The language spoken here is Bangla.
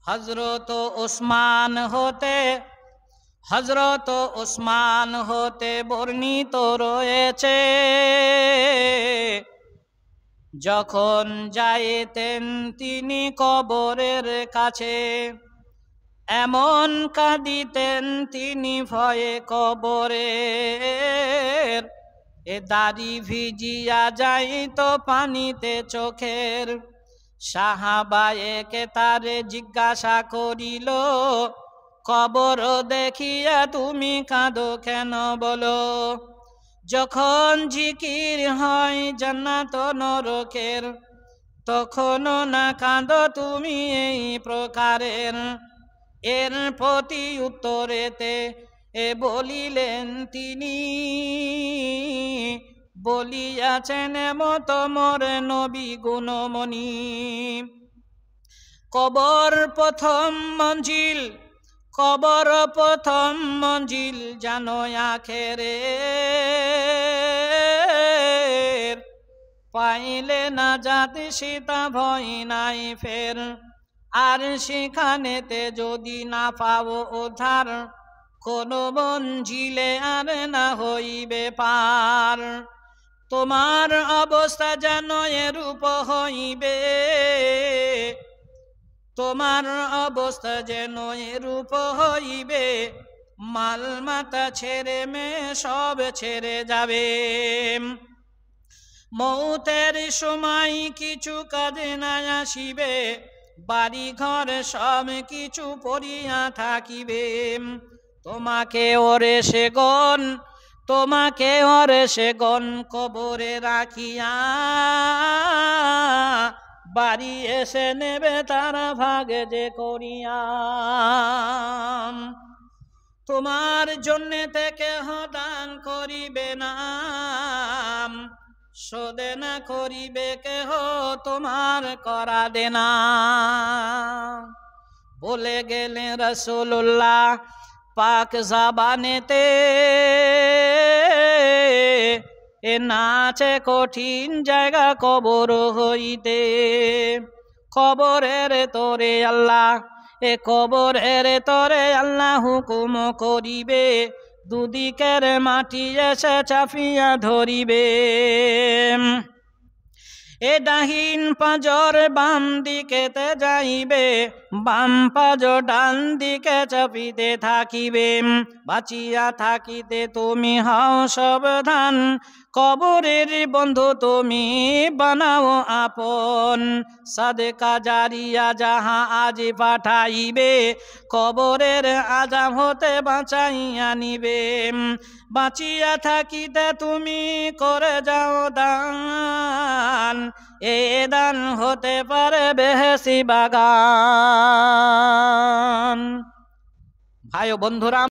হযরত ওসমান হতে বর্ণিত রয়েছে, যখন যাইতেন তিনি কবরের কাছে, এমন কাঁদিতেন তিনি ভয়ে কবরের, এ দাড়ি ভিজিয়া যাইত পানিতে চোখের। সাহাবায়ে তারে জিজ্ঞাসা করিল, কবর দেখিয়া তুমি কাঁদো কেন বলো? যখন জিকির হয় জান্নাত নরকের, তখনও না কাঁদো তুমি এই প্রকারের। এর প্রতি উত্তরেতে বলিলেন তিনি, বলিয়াছেন মত মোর নবী গুণমণি। কবর প্রথম মঞ্জিল জানো আখেরের, পাইলে না যাতে সীতা ভয় নাই ফের। আর সেখানেতে যদি না পাও উদ্ধার, কোন মঞ্জিলে আর না হইবে পার। তোমার অবস্থা যেন এরূপ হইবে, তোমার অবস্থা যেন এরূপ হইবে, মাল মাতা ছেড়ে মেয়ে সব ছেড়ে যাবে। মৌতের সময় কিছু কাজে না আসিবে, বাড়ি ঘর সব কিছু পড়িয়া থাকিবে। তোমাকে ওরে সেগন কবরে রাখিয়া, বাড়ি এসে নেবে তারা ভাগে যে করিয়া। তোমার জন্যে থেকে দান করিবে না, শোধে না করিবে কেহ তোমার করা দেনা। বলে গেলেন রাসূলুল্লাহ পাক জাবানেতে, এ নাচে কঠিন জায়গা কবর হইতে। কবরের তোরে আল্লাহ হুকুম করিবে, দুদিকের মাটি এসে চাপিয়া ধরিবে। এ ডাহিন পাঁজর বাম দিকেতে যাইবে, বাম পাঁজর ডান দিকে চাপিতে থাকিবে। বাঁচিয়া থাকিতে তুমি হও সাবধান, কবরের বন্ধু তুমি বানাও আপন। সাদকা জারিয়া যাহা আজ পাঠাইবে, কবরের আযাব হতে বাঁচাইয়া নিবে। বাঁচিয়া থাকিতে তুমি করে যাও দান, এ দান হতে পারে বেহেশতি বাগান। ভাই ও বন্ধুরা,